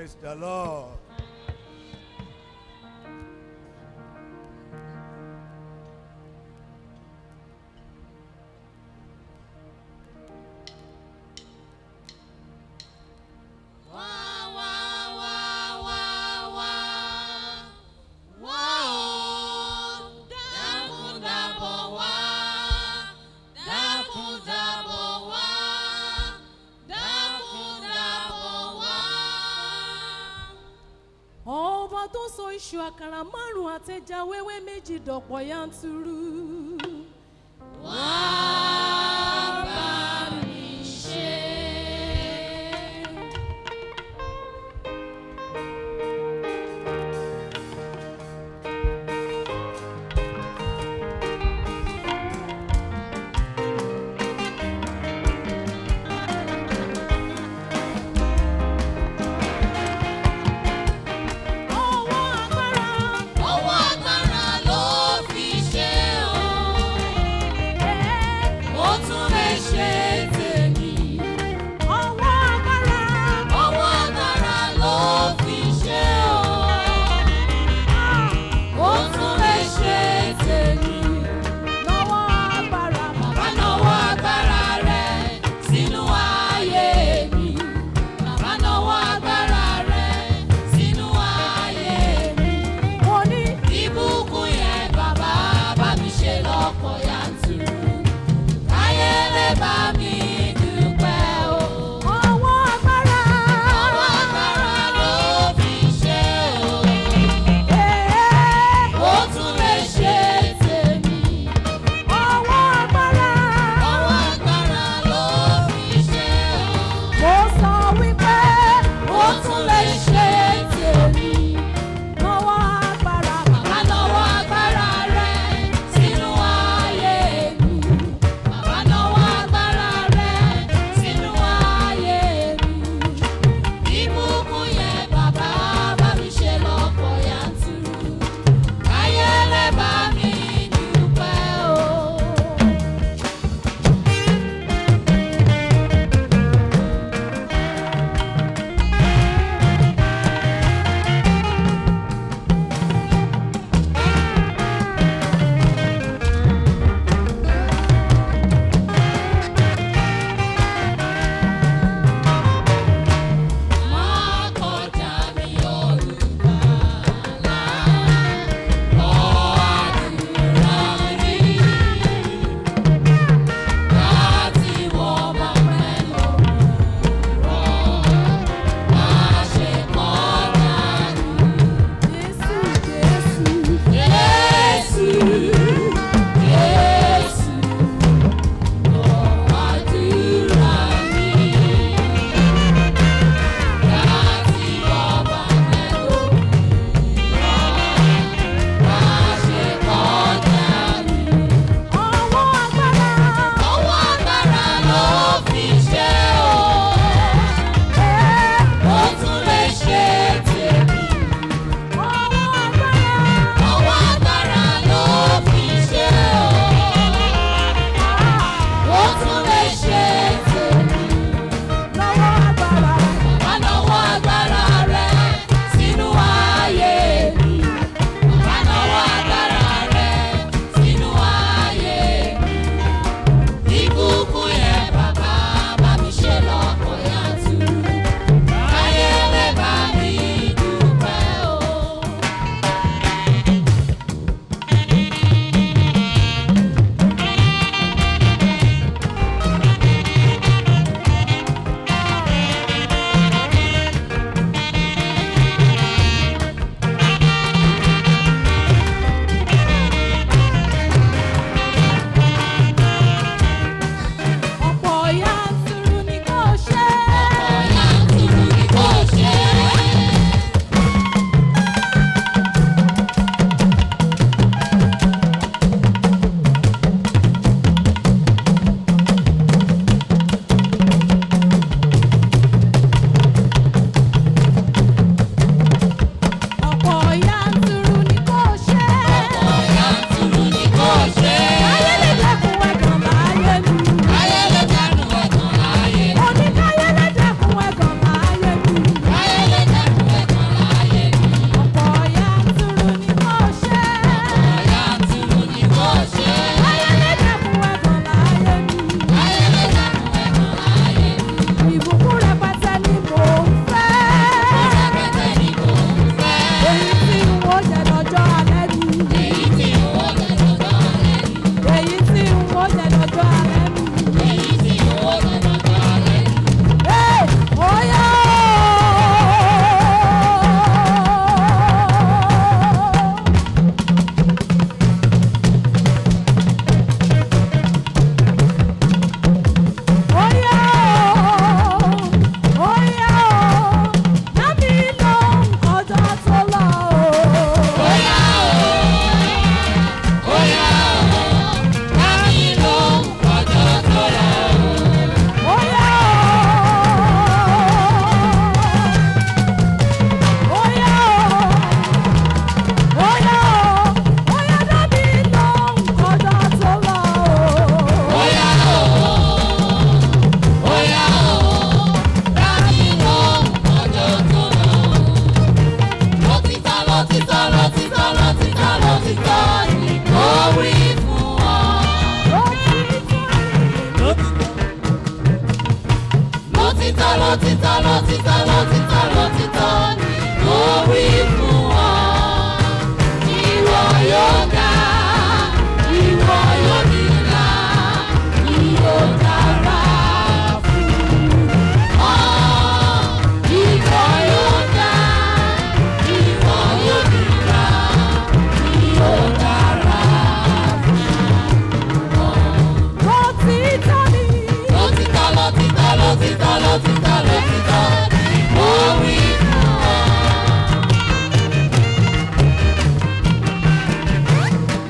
Praise the Lord. tó so iṣu àkàrà márùn-ún àtẹja wẹ́wẹ́ méjì dọ̀pọ̀ yanturu. Wá bá mi ṣe. Ọwọ́ agbára ló fi ṣe o. lótìtọ́ lótìtọ́ lótìtọ́ ni mo wí fún ọ. Ìwọ yóò ga, ìwọ yóò nílá, yóò dára fún ọ. Ìwọ yóò ga, ìwọ yóò nílá, yóò dára fún ọ. Lótìtọ́ ni. Lótìtọ́ lótìtọ́ lótìtọ́ lótìtọ́ lótìtọ́ ni mo wí fún ọ.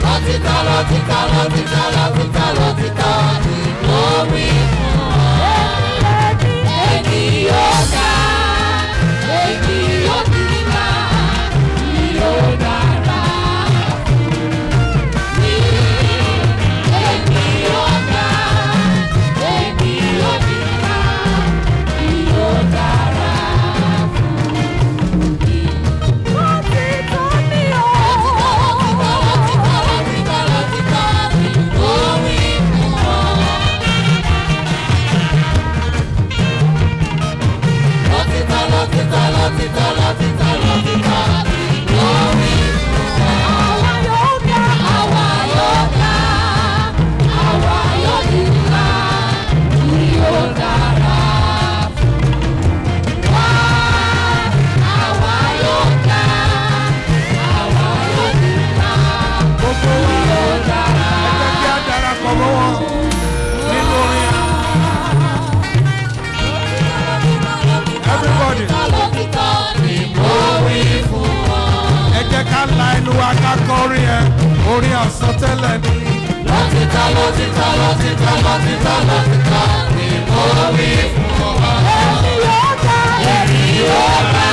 Lótìtọ́ lótìtọ́ lótìtọ́ lótìtọ́ lótìtọ́ ni mo wí fún ọ. Èmi yóò ga, èmi yóò nílá, yóò dára fún mi. Èmi yóò ga, èmi yóò nílá, yóò dára fún mi. Lótìtọ́ ni o. Lótìtọ́ lótìtọ́ lótìtọ́ lótìtọ́ ni mo wí fún ọ. Lótìtọ́ lótìtọ́ lótìtọ́ lótìtọ́ lótìtọ́ ni mo wí fún ọ. Àwa yóò ga, àwa yóò ga, àwa yóò nílá, yóò dára fún wa. Àwa yóò ga, àwa yóò nílá, Gbogbo wa yóò dára ẹ jẹ́ kí a darapọ̀ mọ́ wọn nínú orin. Everybody, lótìtọ́ ni mo wí fún ọ. ẹ jẹ́ ká la ẹnu wa ká kọ orin yẹn. Orin àsọtẹ́lẹ̀ ni. Lótìtọ́ lótìtọ́ lótìtọ́ lótìtọ́ lótìtọ́ ni mo wí fún ọ. Èmi yóò ga, èmi yóò ga,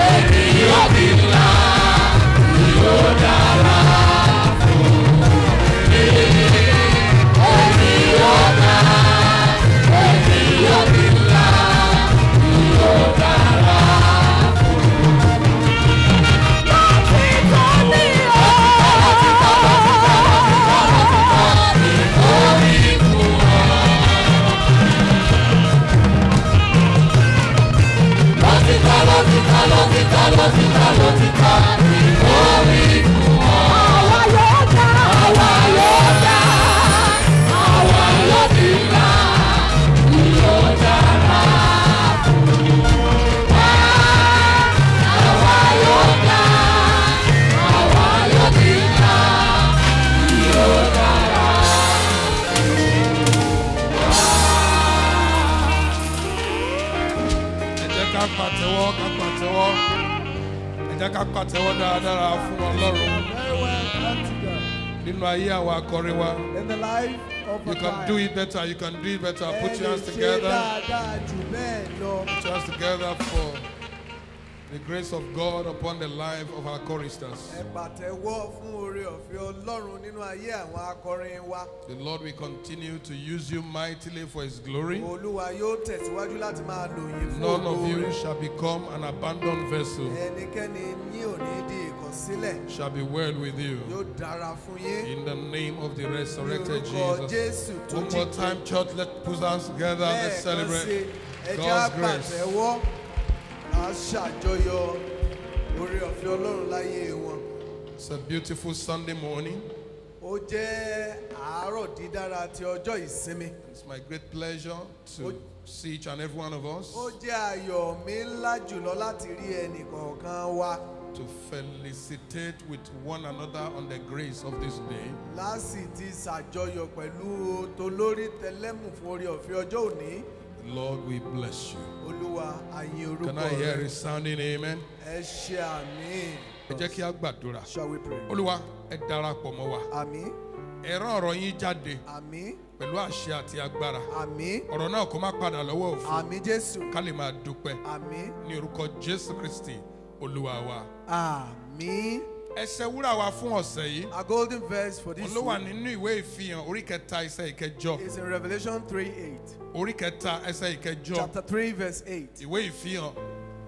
èmi yóò nílá, yóò dára fún mi. Èmi yóò ga, èmi yóò nílá, yóò dára fún mi. Lótìtọ́ ni o. Lótìtọ́ lótìtọ́ lótìtọ́ lótìtọ́ ni mo wí fún ọ. Lótìtọ́ lótìtọ́ lótìtọ́ lótìtọ́ lótìtọ́ ni mo wí fún ọ. Àwa yóò ga, àwa yóò ga, àwa yóò nílá, yóò dára fún wa. Àwa yóò ga, àwa yóò nílá, yóò dára Ẹ jẹ́ ká pàtẹ́wọ́ ká pàtẹ́wọ́. Ẹ jẹ́ ká pàtẹ́wọ́ dáradára fún Ọlọ́run Very well unto God. nínú ayé àwọn akọrin wa. In the life of You a can do it better. You can do it better. Put your hands together. dáadáa jù bẹ́ẹ̀ lọ. Put your hands together for the grace of God upon the life of our choristers. Ẹ pàtẹ́wọ́ fún oore ọ̀fẹ́ Ọlọ́run nínú ayé àwọn akọrin wa. The Lord will continue to use you mightily for His glory. Olúwa yóò tẹ̀síwájú láti máa lò yín fún None of ògo you rẹ̀. shall become an abandoned vessel. Ẹnikẹ́ni yín ò ní di ìkọ̀sílẹ̀. Shall be well with you. Yóò dára fún yín. In the name of the resurrected Ní orúkọ Jesus. Jésù tó One more jí. time, church, let's put our hands together. Let's Lẹ́ẹ̀kan sí, celebrate ẹ jẹ́ God's grace. àpàtẹ́wọ́. A ṣàjọyọ̀ oore ọ̀fẹ́ Ọlọ́run láyé wọn. It's a beautiful Sunday morning. Ó jẹ́ àárọ̀ dídára ti ọjọ́ ìsinmi. It's my great pleasure to see each and every one of us, Ó jẹ́ ayọ̀ mi ńlá jùlọ láti rí ẹnì kọ̀ọ̀kan wa. to felicitate with one another on the grace of this day. Láti ti ṣàjọyọ̀ pẹ̀lú tolórí tẹlẹ́mù fún oore ọ̀fẹ́ ọjọ́ òní. Lord, we bless you. Olúwa àyìn orúkọ Can I hear rẹ̀. a sounding amen? Ẹ ṣe àmín. Ẹ jẹ́ kí a gbàdúrà. Shall we pray? Olúwa, ẹ darapọ̀ mọ́ wa. Àmín, Ẹ rán ọ̀rọ̀ yín jáde àmín, pẹ̀lú àṣẹ àti agbára. àmín, Ọ̀rọ̀ náà kó má padà lọ́wọ́ òfo. àmín Jésù. Ká lè máa dúpẹ́ Àmín, ní orúkọ Jésù Kristi, Olúwa wa. àmín. Ẹsẹ̀ wúrà wa fún ọ̀sẹ̀ yìí. A golden verse for this Ló wà week nínú ìwé ìfihàn orí kẹta ẹsẹ̀ ìkẹjọ. is in Revelation 3:8. Orí kẹta ẹsẹ̀ ìkẹjọ. Chapter 3 verse 8. Ìwé ìfihàn.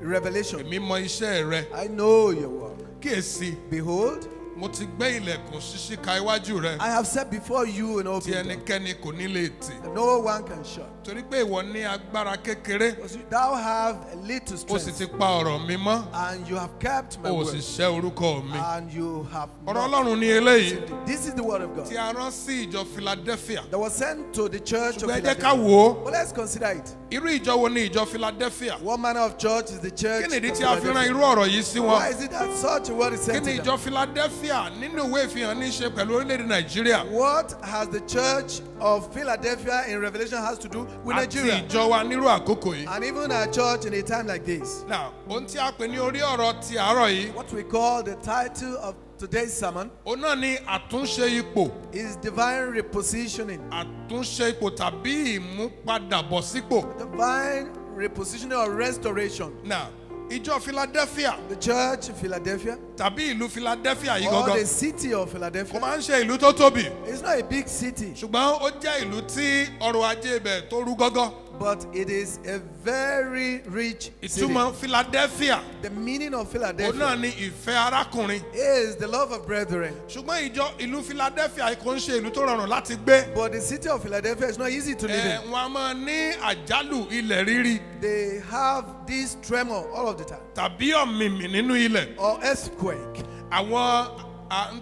Revelation. Èmi mọ iṣẹ́ rẹ. I know your work. Kíyèsí, Behold, mo ti gbé ilẹ̀kùn ṣíṣí ka iwájú rẹ. I have set before you an tí open door ẹnikẹ́ni kò ní lè tì. that no one can shut. torí pé ìwọ ní agbára kékeré. Because thou have a little ó sì strength, ti pa ọ̀rọ̀ mi mọ́. and you have kept my ó sì word, ṣẹ́ orúkọ mi. and you have ọ̀rọ̀ not. Ọlọ́run ní eléyìí. This is the word of God tí a rán sí ìjọ Philadelphia. that was sent to the church of ṣùgbọ́n ẹ jẹ́ ká Philadelphia. wò ó. Well, let's consider it. irú ìjọ wo ni ìjọ Philadelphia? What manner of church is the church? kí nìdí of tí a fi rán Philadelphia? irú ọ̀rọ̀ yìí sí wọn? Why is it that such a word is kí sent ni to ìjọ them? Philadelphia nínú ìwé ìfihàn ní í ṣe pẹ̀lú orílẹ̀-èdè Nàìjíríà? What has the church of Philadelphia in Revelation has to do with àti Nigeria? ìjọ wa nírú àkókò yìí. And even our church in a time like this. now ohun tí a pè ní orí ọ̀rọ̀ ti àárọ̀ yìí. What we call the title of today's sermon òun náà ni àtúnṣe ipò. is divine repositioning. àtúnṣe ipò tàbí ìmúpadàbọ̀sípò. Divine repositioning or restoration. now ìjọ Philadelphia The church of Philadelphia tàbí ìlú Philadelphia yìí or the gangan city of kò Philadelphia. máa ń ṣe ìlú tó tóbi. It's not a big city, ṣùgbọ́n ó jẹ́ ìlú tí ọrọ̀ ajé ibẹ̀ tó rú gọ́gọ́. but it is a very rich city. ìtumọ̀ Philadelphia The meaning of òun Philadelphia náà ni ìfẹ́ arákùnrin. is the love of brethren. ṣùgbọ́n ìlú Philadelphia kò ń ṣe ìlú tó rọrùn láti gbé. But the city of Philadelphia is not easy to live in. wọ́n a máa ní àjálù ilẹ̀ rírí They have this tremor all of the time, tàbí ọ̀mìmì nínú ilẹ̀. or earthquake. àwọn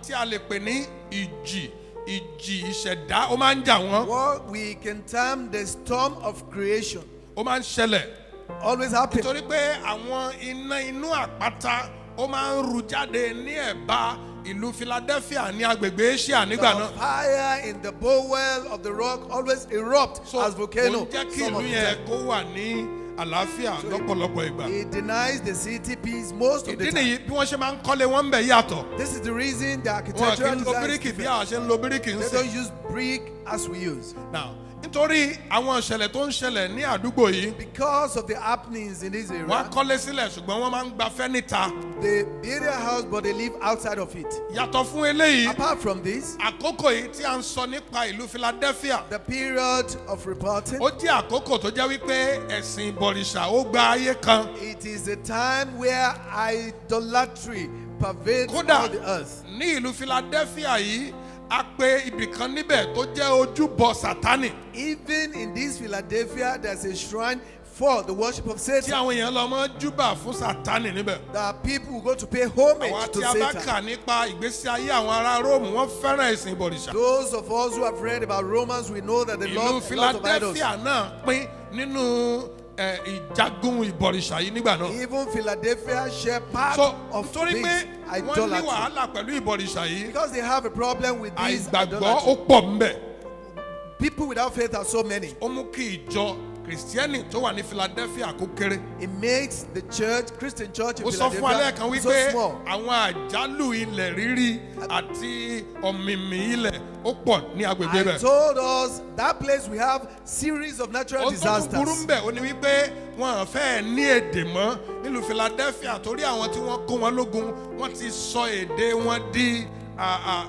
tí a lè pè ní ìjì ìṣẹ̀dá ó máa ń jà wọ́n. What we can term the storm of creation ó máa ń ṣẹlẹ̀. always happens. nítorí pé àwọn iná inú àpáta ó máa ń ru jáde ní ẹ̀bá ìlú Philadelphia ní agbègbè Asia nígbà The náà. fire in the bowel of the rock always erupt as volcano. ó jẹ́ kí some ìlú of the yẹn time. kó wà ní àlàáfíà lọ́pọ̀lọpọ̀ ìgbà. It denies the city peace most of the ìdí time. nìyí bí wọ́n ṣe máa ń kọ́lé wọn ń bẹ̀ yàtọ̀. This is the reason the wọn kì architectural í lo design is bíríkì bí different. a ṣe ń lo bíríkì ń They sìn. don't use brick as we use. Now, nítorí àwọn ìṣẹ̀lẹ̀ tó ń ṣẹlẹ̀ ní àdúgbò yìí. Because of the happenings in this wọ́n á area, kọ́lé sílẹ̀ ṣùgbọ́n wọ́n máa ń gbafẹ́ níta. they build a house but they live outside of it. yàtọ̀ fún eléyìí Apart from this, àkókò yìí tí a ń sọ nípa ìlú Philadelphia the period of reporting, ó jẹ́ àkókò tó jẹ́ wípé ẹ̀sìn ìbọ̀rìṣà ó gba ayé kan. it is a time where idolatry pervades kódà all the earth. ní ìlú Philadelphia yìí a pè ibìkan níbẹ̀ tó jẹ́ ojúbọ Sátánì. Even in this Philadelphia, there's a shrine for the worship of tí Satan. àwọn èèyàn lọ mọ́ júbà fún Sátánì níbẹ̀. That people will go to pay homage àwọn to tí a bá Satan. kà nípa ìgbésí ayé àwọn ará Róòmù wọ́n fẹ́ràn ẹ̀sìn ìbọ̀rìṣà. Those of us who have read about Romans, we know that they ìlú love a lot of idols. Philadelphia náà pín nínú ìjagun ìbọ̀rìṣà yìí nígbà náà. Even Philadelphia share part so of nítorí this pé wọ́n ní idolatry. wàhálà pẹ̀lú ìbọ̀rìṣà yìí. Because they have a problem with this àìgbàgbọ́ idolatry. ó pọ̀ ńbẹ̀. People without faith are so many. ó mú kí ìjọ kìrìsìtẹ́nì tó wà ní Philadelphia kó kéré. It makes the church, Christian church in ó sọ fún alẹ́ kan Philadelphia so wípé small. àwọn àjálù ilẹ̀ rírí àti ọ̀mìmì ilẹ̀ ó pọ̀ ní agbègbè I bẹ̀. told us that place we have series of natural ohun tó tún burú disasters. ń bẹ̀ ó ní wípé wọn fẹ́ẹ̀ ní èdè mọ́ nílùú Philadelphia torí àwọn tí wọ́n kó wọn lógun wọ́n ti sọ èdè wọn di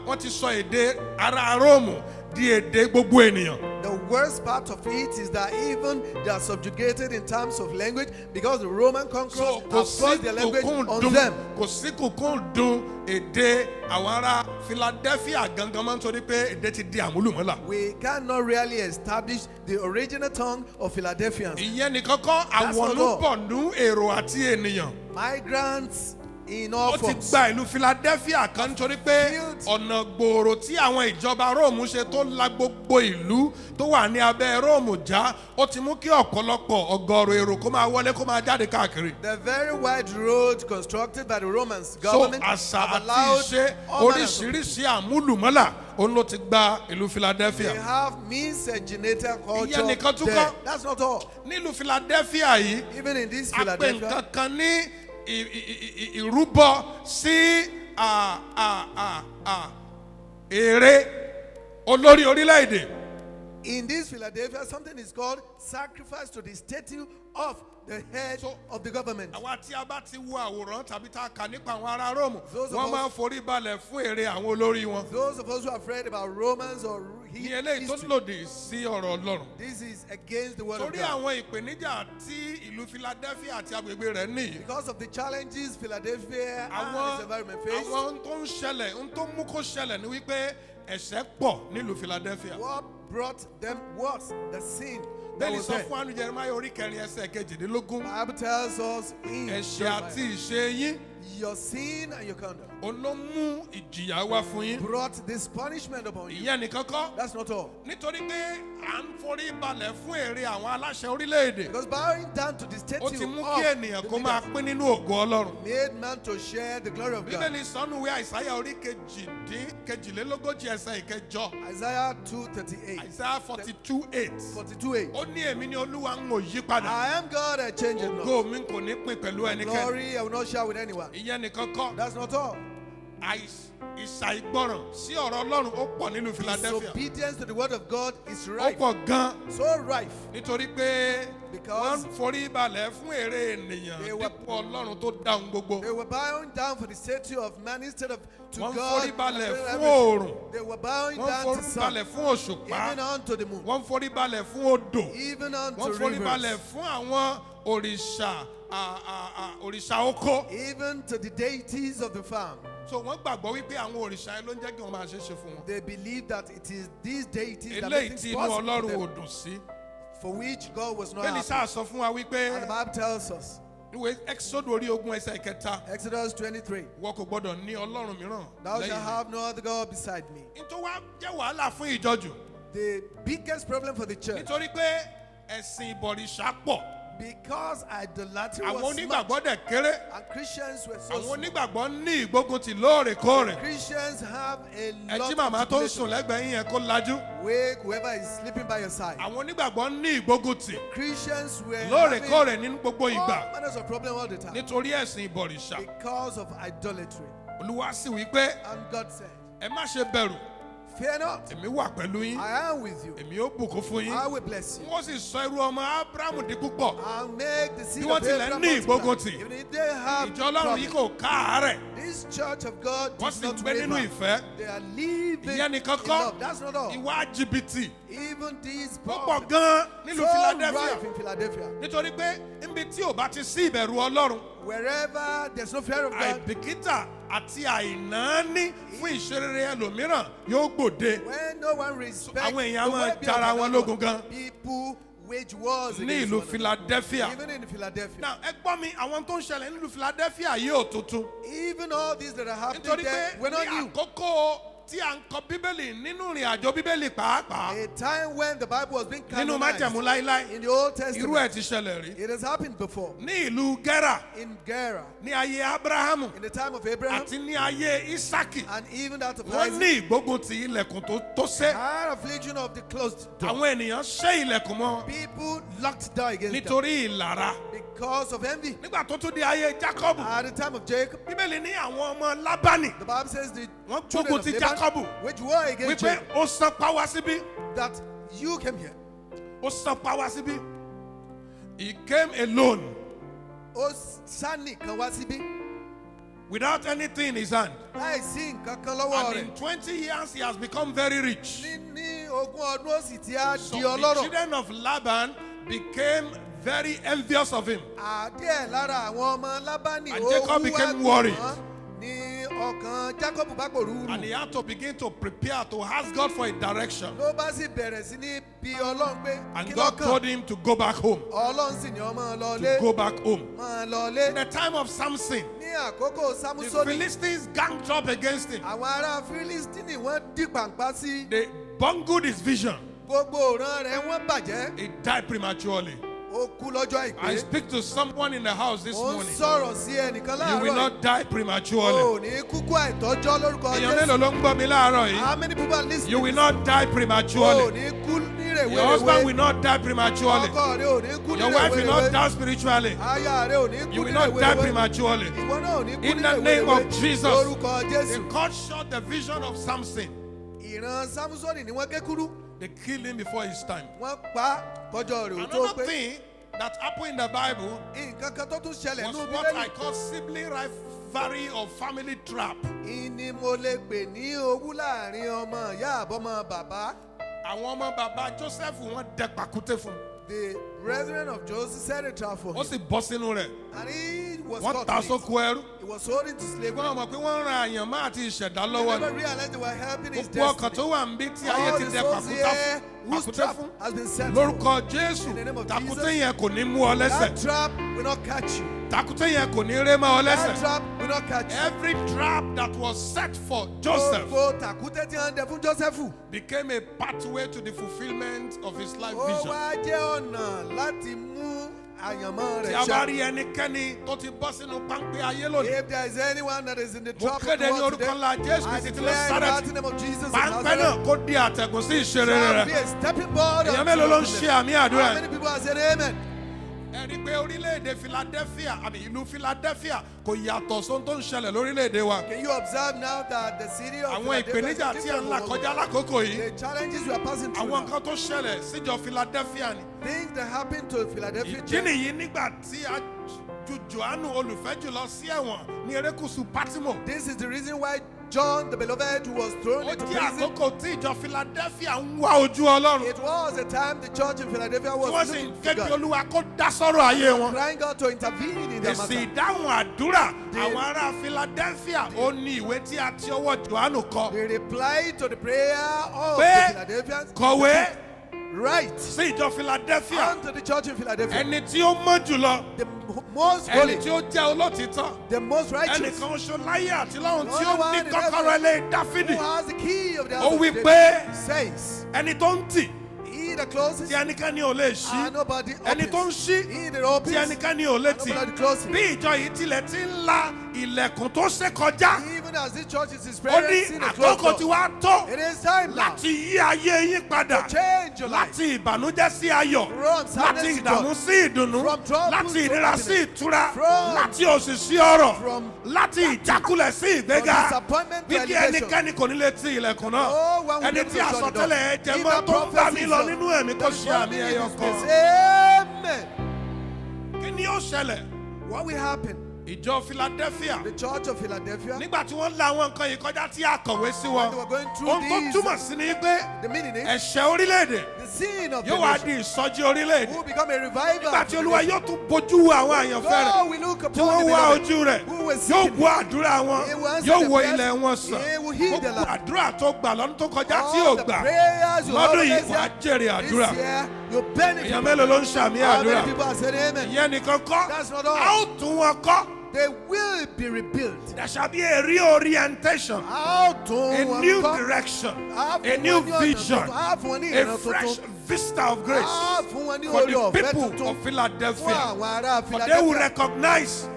wọ́n ti sọ èdè ará Róòmù di èdè gbogbo ènìyàn. The worst part of it is that even they are subjugated in terms of language because the Roman conquerors so have kò sí forced their language kùkùn on dùn them. kò sí kùkùn dùn èdè àwọn ará Philadelphia gangan máa ń torí pé èdè ti di àmúlùmọ́là. We cannot really establish the original tongue of Philadelphians. ìyẹn nìkan kọ́ That's not all. àwọnúbọ̀nú èrò àti ènìyàn. Migrants in all ó ti forms. gba ìlú Philadelphia kan nítorí pé ọ̀nà gbòòrò tí àwọn ìjọba Róòmù ṣe tó la gbogbo ìlú tó wà ní abẹ́ Róòmù já ó ti mú kí ọ̀pọ̀lọpọ̀ ọgọ́rùn èrò kó máa wọlé kó máa jáde káàkiri. The very wide road constructed by the Romans so government àṣà have àti allowed ìṣe all manners of- oríṣiríṣi àmúlùmọ́là òun ló ti gba ìlú Philadelphia. They have miscegenated culture Ìyẹn nìkan tún there. kọ́. That's not all. nílùú Philadelphia yìí Even in this a pè Philadelphia, nǹkan kan ní ìrúbọ sí èrè olórí orílẹ̀-èdè. In this Philadelphia, something is called sacrifice to the statue of the head of the government. Àwa tí a bá ti wo àwòrán tàbí tá a kà nípa àwọn ará Róòmù, Those of wọ́n us- máa ń forí balẹ̀ fún ère àwọn olórí wọn. Those of us who have read about Romans or Ní eléyìí tó history, lòdì sí ọ̀rọ̀ Ọlọ́run. this is against the word of Torí God. àwọn ìpèníjà tí ìlú Philadelphia àti agbègbè rẹ̀ ní. Because of the challenges Philadelphia and Àwọn its environment face, àwọn ohun tó ń ṣẹlẹ̀, ohun tó mú kó ṣẹlẹ̀ ni wípé ẹ̀ṣẹ̀ pọ̀ nílùú Philadelphia. what brought them was the sin that Bẹ́ẹ̀ni was sọ there. fún àánú Jeremiah orí kẹrin ẹsẹ̀ kejìdínlógún. Bible tells us in Ẹ̀ṣẹ̀ Jeremiah, àti ìṣe yín your sin and your conduct òun ló mú ìjìyà wá fún yín. brought this punishment upon you. Ìyẹn nìkan kọ́. That's not all. Nítorí pé à ń forí balẹ̀ fún ère àwọn aláṣẹ orílẹ̀-èdè. Because bowing down to the Ó statue ti mú of kí ènìyàn the kó máa leaders pín nínú ògo Ọlọ́run. made man to share the glory of God. Bíbélì sọ́nù ìwé Àìsáyà orí kejìlélógójì ẹsẹ̀ ìkẹjọ. Isaiah 2:38. Àìsáyà 42:8. 42:8. Ó ní èmi ni Olúwa ń ò yí padà. I am God, I change it Ògo not. mi kò ní pín pẹ̀lú ẹnikẹ́ni. Glory, I will not share with anyone. Ìyẹn nìkan kọ́. That's not all. Ìṣàìgbọràn sí ọ̀rọ̀ Ọlọ́run ó pọ̀ nílùú Philadelphia. Disobedience to the word of God is Ó rife. pọ̀ gan-an So rife. nítorí pé Because wọ́n forí balẹ̀ fún ère ènìyàn they were- dípò Ọlọ́run tó dá ohun gbogbo. They were bowing down for the statue of man instead of to Wọ́n God. forí balẹ̀ and fún everything. oòrùn. They were bowing Wọ́n down to forí sun, balẹ̀ fún òṣùpá. even unto the moon, Wọ́n forí balẹ̀ fún odò. even unto Wọ́n forí balẹ̀ rivers, fún àwọn òrìṣà oko. even to the deities of the farm. So wọ́n gbàgbọ́ wípé àwọn òrìṣà yẹn ló ń jẹ́ kí wọ́n máa ṣe é ṣe fún wọn. They believe that it is these deities that Eléyìí make tí things inú possible for Ọlọ́run ò them, dùn sí. for which God was not Bẹ́ẹ̀ni happy. sáà sọ fún wa wípé And the Bible tells us, ìwé Exodus orí ogún ẹsẹ̀ ìkẹta. Exodus 23, Wọ́n kò gbọ́dọ̀ ní Ọlọ́run mìíràn thou shalt lẹ́yìn mi. have no other God beside me. Nítorí wá jẹ́ wàhálà fún ìjọjù. The biggest problem for the church, Nítorí pé ẹ̀sìn ìbọ̀rìṣà pọ̀. because idolatry Àwọn was much, onígbàgbọ́ dẹ̀ kéré. and Christians were so Àwọn small. onígbàgbọ́ ní ìgbóguntì lóòrèkóòrè. Christians have a Ẹ lot jí màmá of tó ń tribulation. sùn lẹ́gbẹ̀ẹ́ yín yẹn kó lajú. Wake whoever is sleeping by your side. Àwọn onígbàgbọ́ ní ìgbóguntì Christians were having lóòrèkóòrè nínú gbogbo all ìgbà manners of problem all the time nítorí ẹ̀sìn ìbọ̀rìṣà. because of idolatry. Olúwa sì wí pé And God said, ẹ má ṣe bẹ̀rù, fear not, èmi wà pẹ̀lú yín, I am with you. èmi ó bùkún fún yín. I will bless you. Wọ́n sì sọ irú ọmọ Ábúráhámù di púpọ̀. I'll make the seed Bí wọ́n of tilẹ̀ Abraham ní multiply. ìgbóguntì, Even if they have Ìjọ Ọlọ́run yìí problem, kò káàárẹ̀. this church of God Wọ́n does sì not gbé waver. nínú ìfẹ́. They are living Ìyẹn in nìkan kọ́. love. That's not all. Ìwà jìbìtì Even these ó pọ̀ problems gan-an so nílùú Philadelphia. rife in Philadelphia. Nítorí pé níbi tí ò bá ti sí ìbẹ̀rù Ọlọ́run, Wherever there's no fear of God, àìbìkítà àti àìnáání fún ìṣerere ẹlòmíràn yóò gbòde. when no one respects Àwọn èèyàn the máa well-being jara of wọn anyone, lógun gan. people wage wars Ní against ìlú one another. Philadelphia. Even in Philadelphia. Now ẹ gbọ́ mi, àwọn tó ń ṣẹlẹ̀ nílùú Philadelphia yìí ò tuntun. Even all these that are happening Nítorí pé there, we're not ní new. àkókò tí à ń kọ Bíbélì nínú ìrìn àjò Bíbélì pàápàá A time when the Bible was being nínú canonized májẹ̀mú láíláí, in the Old irú Testament, ẹ̀ ti ṣẹlẹ̀ rí. it has happened before. Ní ìlú Gẹ́rà, In Gera, ní ayé Ábúráhámù in the time of Abraham, àti ní ayé Ísákì, and even that of wọ́n Isaac, ní ìgbógun ti ilẹ̀kùn tó sé. our affliction of the closed door. Àwọn ènìyàn ṣẹ́ ilẹ̀kùn mọ́ People locked door against them nítorí ìlara. because of envy. Nígbà tó tún di ayé Jákọ́bù, At the time of Jacob, Bíbélì ní àwọn ọmọ Lábánì the Bible says the wọ́n children gbógun of ti Laban Jákọ́bù wage war against wípé Jacob, ó san pa wá síbí, that you came here. ó san pa wá síbí. He came alone Ó sani kan wá síbí without anything in his hand. láìsí nǹkan kan lọ́wọ́ And rẹ̀. in 20 years he has become very rich. Ní ogún ọdún ó sì ti á So di the ọlọ́rọ̀. children of Laban became very envious of him. Àdíẹ̀ lára àwọn ọmọ Lábánì And Jacob became worried. ní ọkàn Jacob bá pòrúurú. And he had to begin to prepare to ask God for a direction. Ló bá sì bẹ̀rẹ̀ sí ní bí Ọlọ́run pé And kí God told lọ́kàn. him to go back home. Ọlọ́run sì ní ọmọ To lọlé. go back home. Máa In lọlé. the time of Samson, Ní àkókò the Sámúsónì, Philistines ganged up against him. àwọn ará Fílístínì wọ́n dì pàǹpá sí. They bungled his vision. Gbogbo òran rẹ̀ wọ́n bàjẹ́. He died prematurely. Ó kú lọ́jọ́ I àìpé. speak to someone in the house this Ó ń morning. sọ̀rọ̀ sí ẹnìkan You will láàárọ̀. not die prematurely. Ò ní kúkú àìtọ́jọ́ lórúkọ Èèyàn Jésù. mélòó ló ń gbọ́ mi láàárọ̀ yìí? How many people are listening? You will not die Ò prematurely. ní kú ní Your husband will rèwerèwe. not die prematurely. Ọkọ rẹ̀ ò ní kú ní Your wife will not rèwerèwe. die spiritually. Aya rẹ̀ ò ní kú You ní will not die rèwerèwe. prematurely. Ìwọ náà ò ní kú In ní the name rèwerèwe. of Jesus. Lórúkọ They Jésù. cut short the vision of Samson. Ìran Sámúsónì ni wọ́n gé kúrú. They killed him before his time. Wọ́n pa kọjọ́ rẹ̀ ò tó Another pé. thing that happened in the Bible Nǹkan kan tó tún ṣẹlẹ̀ was nínú what I Bíbélì. call sibling rivalry or family trap. Ìní mo lè pè ní owú láàrin ọmọ ìyá àbọ̀mọ bàbá. Àwọn ọmọ bàbá Joseph wọ́n dẹ pàkúté fún. The brethren of Joseph set a trap for Ó him. sì bọ́ sínú rẹ̀. And he was Wọ́n caught ta in it. sóko ẹrú. He was sold into slavery. Wọ́n mọ̀ pé wọ́n ran àyànmọ́ àti ìṣẹ̀dá They lọ́wọ́ never ni. realized they were helping his Gbogbo ọkàn destiny. tó wà ń bí tí ayé All ti the dẹ souls pàkúté here whose trap fún. has been set Lórúkọ Jésù, In the name of tàkúté Jesus. yẹn kò ní mú ọ That lẹ́sẹ̀. trap will not catch you. Tàkúté yẹn kò ní ré mọ́ ọ That lẹ́sẹ̀. trap will not catch you. Every trap that was set for Joseph Gbogbo tàkúté tí wọ́n dẹ fún Jósẹ́fù. became a pathway to the fulfillment of his life Ó vision. wá jẹ́ ọ̀nà láti mú àyànmọ́ Tí rẹ̀ a bá ṣẹ. rí ẹnikẹ́ni tó ti bọ́ sínú páńpẹ́ ayé lónìí, If there is anyone that is in the mo trap of kéde the ní world orúkọ today, ńlá Jésù I Kristi ti declare in the Násárẹ́tì, mighty name of Jesus of páńpẹ́ Nazareth, náà kó di àtẹ̀gùn sí ìṣeré shall be rẹ̀. a stepping board Èèyàn of mélòó ló ń goodness. ṣe àmì àdúrà How yìí? many people have said amen? Ẹ rí i pé orílẹ̀-èdè Philadelphia àbí ìlú Philadelphia kò yàtọ̀ sóhun tó ń ṣẹlẹ̀ lórílẹ̀-èdè wa. Can you observe now that the city of Àwọn Philadelphia ìpèníjà is tí a ń là different kọjá from lákòókò yìí, the challenges we are passing through àwọn now. nǹkan tó ṣẹlẹ̀ síjọ Philadelphia ni. Things that happen to Philadelphia Ìdí church. nìyí nígbà tí a ju Jòhánù olùfẹ́ jùlọ sí ẹ̀wọ̀n ní erékùṣù Pátímò. This is the reason why John the beloved was thrown Ó into jẹ́ prison. àkókò tí ìjọ Philadelphia ń wá ojú Ọlọ́run. It was a time the church in Philadelphia Tí wọ́n was sì looking ń for ké pé God, Olúwa kó dá sọ́rọ̀ ayé wọn. crying God to intervene in their Èsì matter. ìdáhùn àdúrà àwọn ará Philadelphia ó ní ìwé tí a ti ọwọ́ Jòhánù kọ. The reply to the prayer of Pé the Philadelphians, kọ̀wé right sí ìjọ Philadelphia. unto the church in Philadelphia, Ẹni tí ó mọ́ jùlọ, the most ẹni holy, tí ó jẹ́ olótìtọ́, the most righteous, ẹnìkan oṣù láyé àti lọ́run tí The ó only ní one in kọ́kọ́rọ́ ilé who Dáfídì. has the key of the Ó house of wí David, pé says, ẹni tó ń tì he that closes tí ẹnikẹ́ni ò lè ṣí, and nobody ẹni tó ń opens, ṣí he that tí opens ẹnikẹ́ni ò lè and tì. nobody closes. Bí ìjọ yìí tilẹ̀ ti ń la ilẹ̀kùn tó ṣe kọjá, Even as this church is ó ní experiencing a closed àkókò tí door, wàá tó it is time now láti yí ayé yín padà, to change your life láti ìbànújẹ́ sí ayọ̀, from sadness láti to ìdààmú joy, sí ìdùnnú, From trouble láti to ìnira sí happiness. ìtura, From- láti òṣì sí ọrọ̀, from láti ìjákulẹ̀ sí from ìgbéga. disappointment to Bí kí elevation. ẹnikẹ́ni kò ní lè ti ilẹ̀kùn náà. No one will Ẹni be able tí to shut the door. àsọtẹ́lẹ̀ ẹ jẹ If mọ́ the tó ń bá prophet mi is lọ done, nínú ẹ̀mí kò that is ṣe what àmì we ẹyọ need kan. is amen. Kí ni yóò ṣẹlẹ̀? What will happen? Ìjọ Philadelphia The church of Philadelphia, nígbà tí wọ́n la àwọn nǹkan yìí kọjá tí a kọ̀wé sí when wọn. they were going through Ohun tó these, túmọ̀ sí ni pé the meaning is ẹ̀ṣẹ̀ orílẹ̀-èdè the sin of the yóò wá nation di ìsọjí orílẹ̀-èdè. will become a revival. Nígbà tí Olúwa yóò tún bójú wo àwọn àyànfẹ́ rẹ̀ God will look tí upon wọ́n the wá beloved, ojú rẹ̀ who will seek yóò him. gbọ́ àdúrà wọn He will answer yóò the wo prayers. ilẹ̀ wọn sàn. He will heal their Gbogbo land. àdúrà tó gbà lọ́dún tó kọjá tí ò All the gbà prayers you lọ́dún always yìí wàá hear, jèrè àdúrà. this year you benefit. Èèyàn mélòó ló ń ṣàmì How àdúrà? many people have said amen? Ìyẹn nìkan kọ́, That's not a all. ó tún wọn kọ́. They will be rebuilt. There shall be a reorientation, How to a new direction, a new vision, a fresh vista of grace for the people of Philadelphia. For they will recognize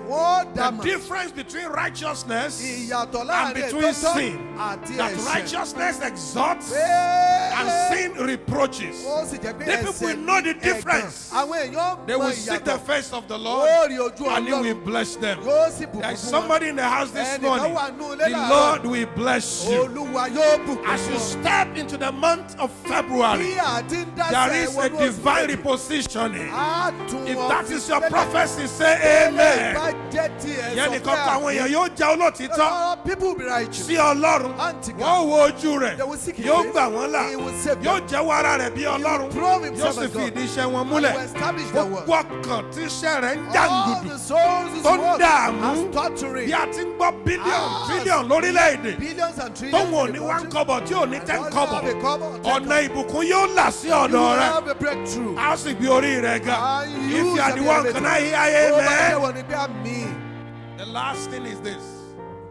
the difference between righteousness and between sin. That righteousness exalts and sin reproaches. The people will know the difference. They will seek the face of the Lord and He will bless them. There is somebody in the house this morning. The Lord will bless you. As you step into the month of February, there is a divine repositioning. If that is your prophecy, say amen. Yẹ́nì kankan àwọn èèyàn yóò jẹ́ olótìítọ́ People will be righteous. sí Ọlọ́run. Unto God. Wọ́n wo ojú rẹ̀. They will seek His Yóò face. gbà wọ́n là. He will save them. Yóò jẹ́wọ́ ara rẹ̀ bí Ọlọ́run. prove Yóò himself sì as fi God. ìdí iṣẹ́ wọn And múlẹ̀. will establish their work. Gbogbo ọkàn tí iṣẹ́ rẹ̀ ń All jàǹgùdù. the souls is Tó ń work dààmú. as torturing. Bí a ti ń gbọ́ bílíọ̀nù Ah, tírílíọ̀nù lórílẹ̀-èdè. Billions and trillions. Tóun ò in ní the wá ń country. kọ́bọ̀ tí ò ní And tẹ́ ń don't kọ́bọ̀. have a cover or ten Ọ̀nà ìbùkún yóò là sí You ọ̀dọ̀ will rẹ̀. have a breakthrough. A sì gbé orí rẹ̀ ga. And you If you are shall the be one, elevated. can I hear Ó bá jẹ́ amen? wọ́n ní bí àmì. The last thing is this.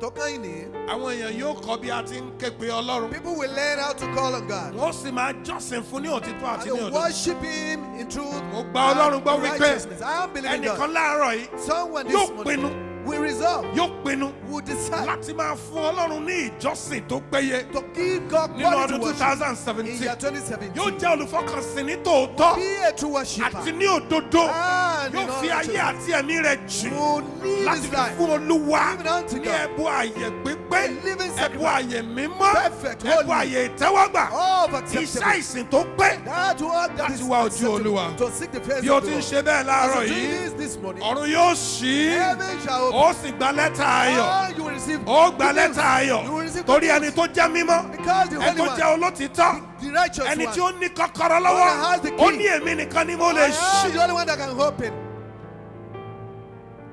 Tó kàn yín ní. Àwọn èèyàn yóò kọ́ bí a ti ń ké pe Ọlọ́run. People will learn how to call on God. Wọ́n sì máa jọ́sìn fún ní òtítọ́ àti And ní they òdodo. worship Him in truth Mo gba Ọlọ́run gbọ́ and wípé righteousness. I am believing ẹnìkan God. láàárọ̀ yìí Someone this yóò morning pinnu will resolve, yóò pinnu will decide láti máa fún Ọlọ́run ní ìjọsìn tó péye to give God nínú quality ọdún worship in year 2017. 2017. Yóò jẹ́ olùfọkànsìn ní tòótọ́ Be a true worshiper àti ní òdodo. and in Yóò fi all ayé àti ẹ̀mí rẹ̀ jìn will live láti his fi life fún Olúwa Even unto ní God. ẹ̀bùn ààyè pípé, A living ẹ̀bùn sacrifice. ààyè mímọ́, Perfect, ẹ̀bùn holy. ààyè ìtẹ́wọ́gbà, of iṣẹ́ acceptable. ìsìn tó pé. That work that Láti is wá ojú acceptable, Olúwa. to seek the face Bí o of ti the ń Lord. ṣe bẹ́ẹ̀ As láàárọ̀ you do yìí, this morning, ọ̀run yóò ṣí, heaven shall open. ó sì gba lẹ́tà ayọ̀, And you will receive ó gba good news. lẹ́tà ayọ̀, You will receive torí good ẹni news. tó jẹ́ mímọ́, Because the ẹni Holy tó One, jẹ́ olótìítọ́, the righteous ẹni one, tí ó ní kọ́kọ́rọ́ one that lọ́wọ́, has the ó key. ní èmi nìkan ni mo I lè am ṣí. the only one that can open.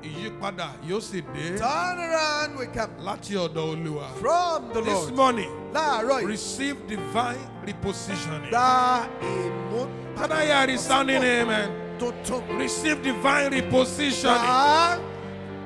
Ìyípadà yóò sì dé Turn around, we come láti ọ̀dọ̀ Olúwa. from the This Lord. morning, Láàárọ̀ yìí, receive divine repositioning. gba ìmú Can I hear it sounding amen? tuntun. Receive divine repositioning. Gbà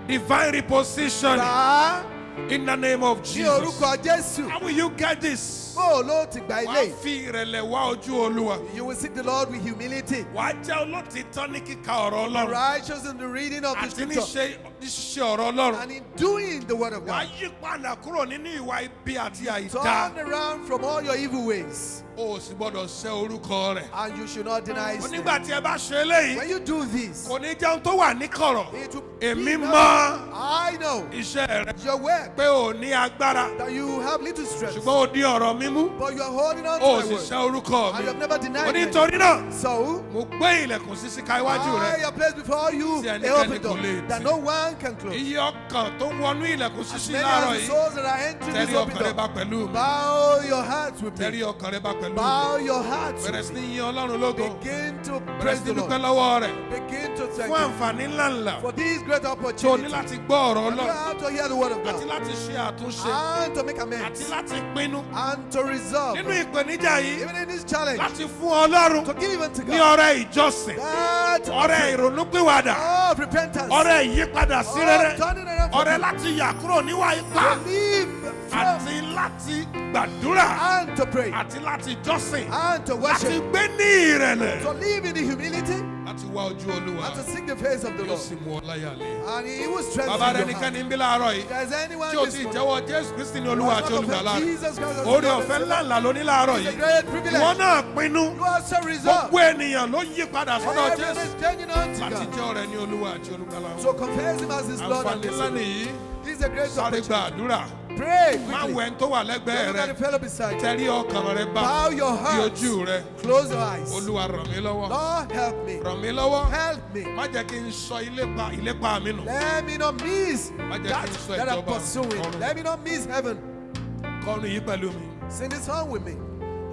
Divine repositioning á in the name of ní Jesus. orúkọ Jésù. How will you get this? Bó o ló ti gba ilé Wàá yìí? fi ìrẹ̀lẹ̀ wá ojú Olúwa. You will seek the Lord with humility. Wàá jẹ́ olótìítọ́ ní kíka ọ̀rọ̀ Ọlọ́run Righteous in the reading of the àti ní scripture. ṣíṣe ọ̀rọ̀ Ọlọ́run. And in doing the word of Wàá God. yí padà kúrò nínú ìwà ibi àti Turn àìdá. around from all your evil ways. O ò sì gbọ́dọ̀ ṣẹ́ orúkọ rẹ̀. And you should not deny his name. Onígbà tí ẹ bá ṣe eléyìí, When you do this, kò ní jẹun tó wà ní kọ̀rọ̀. it will Èmi be mọ̀ I know iṣẹ́ rẹ̀ your work, pé ò ní agbára, that you have little strength, ṣùgbọ́n ó di ọ̀rọ̀ mímú. but you are holding on to O ò my sì word. ṣẹ́ orúkọ And you mi. have never denied me. Onítorí náà, So, mo gbé ilẹ̀kùn sísí ká iwájú I rẹ̀. have placed before you Tí a ẹnikẹ́ni open door kò lè that tì. no one can close. Iye ọkàn tó ń wọnú ilẹ̀kùn sísí Many láàárọ̀ are the yìí. souls that are entering Tẹrí this open ọkàn rẹ door. bá pẹ̀lú mi. Bow your hearts with Tẹrí me. ọkàn rẹ bá pẹ̀lú mi. Bow your hearts Bẹ̀rẹ̀ with sí me. ní yin Ọlọ́run lógo. Begin to Bẹ̀rẹ̀ praise sí the ní dúpẹ́ Lord. lọ́wọ́ rẹ̀. Begin to Fún thank Him àǹfààní ńláńlá for this great tó o ní opportunity. láti gbọ́ ọ̀rọ̀ You Ọlọ́run. have to hear the word of Àti God láti ṣe àtúnṣe. and to make Àti amends láti pinnu. and to resolve. Nínú ìpèníjà yìí, Even in this challenge, láti fún Ọlọ́run to give unto ní God ọrẹ ìjọsìn. that Ọrẹ offering ìrònúpìwàdà. of repentance, Ọrẹ ìyípadà sí rere. of turning around for Ọrẹ good, láti yà kúrò níwà ipá. to live from Àti láti gbàdúrà. and to pray Àti láti jọ́sìn. and to Láti worship, gbé ní ìrẹ̀lẹ̀. to live in the humility Láti wá ojú Olúwa. and to seek the face of the Yóò Lord. sì mú ọ láyàlé. And He will strengthen Bàbá rẹ your nìkan heart. ní bí láàárọ̀ yìí. If there is anyone Tí o this ti morning jẹ́wọ́ Jésù Kristi ní who Olúwa has àti not olùgbàlà confessed rẹ̀. Jesus Christ as Oore Lord and ọ̀fẹ́ Savior, ńláńlá ló ní láàárọ̀ it's a yìí. great privilege. Ìwọ náà pinnu. You are so resolved. Gbogbo ènìyàn ló yí padà sọ́dọ̀ Everyone Jésù. is changing unto Láti God. jẹ́ ọ̀rẹ́ ní Olúwa àti olùgbàlà. So confess Him as His Lord and Àǹfààní ńlá Savior. nìyí. This is a great Sáré opportunity. gba àdúrà. Pray Má quickly. wo ẹni tó wà lẹ́gbẹ̀ẹ́ Look at the rẹ. fellow beside you. Tẹrí ọkàn rẹ bá. Bow your Di hearts. ojú rẹ. Close your eyes. Olúwa ràn mí lọ́wọ́. Lord, help me. Ràn mí lọ́wọ́. Help me. Má jẹ́ kí n sọ ìlépa mi nù. Let me not miss Má jẹ́ that kí n sọ that I'm ìjọba pursuing. ọ̀run. Let me not miss heaven. Kọrin yìí pẹ̀lú mi. Sing this song with me.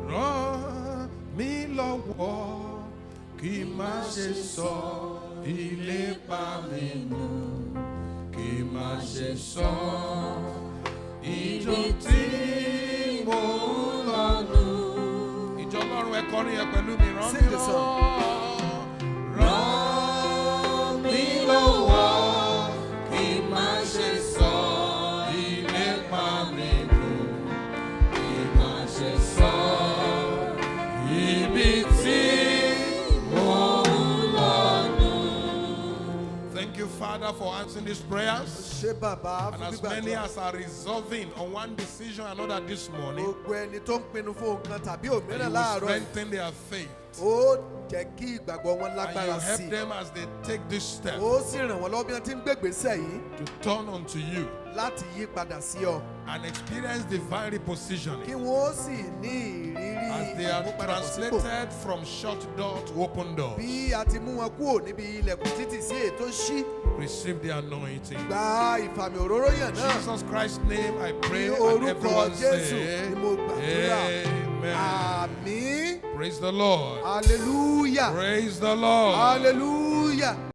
Ràn mí lọ́wọ́ kí n má ṣe sọ ìlépa mi nù, kí n má ṣe sọ ìjọ tí mo ń lọ nù. Ìjọ Ọlọ́run ẹ kọrin yẹn pẹ̀lú mi. Ràn mí Sing the song. lọ́wọ́. Ràn mí lọ́wọ́ kí n má ṣe sọ ìlépa mi nù, kí n má ṣe sọ ibi tí mo ń lọ nù. Thank you, Father, for answering these prayers. Ṣé bàbá And fún as many gbígbàdúrà? as are resolving on one decision or another this morning, Gbogbo ẹni tó ń pinnu fún nǹkan tàbí you òmíràn will láàárọ̀ yìí, strengthen their faith. ó jẹ́ kí ìgbàgbọ́ wọn And you lágbára sí help i. them as they take this step Ó sì ràn wọ́n lọ́wọ́ bí wọ́n ti ń gbégbèsè yìí to turn unto you láti yí padà sí ọ. and experience divine Kí repositioning wọ́n ó sì ní ìrírí as they are ìmúpadàbọ̀sípò. translated from shut door to open door. Bí a ti mú wọn kúrò níbi ilẹ̀kùn títì sí ètò ṣí, Receive the anointing. gba ìfàmì òróró yàn In náà. Jesus Christ's name I pray Ní and orúkọ everyone Jésù say, ni mo gbàdúrà. Amen. Àmín. Praise the Lord. Hallelujah. Praise the Lord. Hallelujah.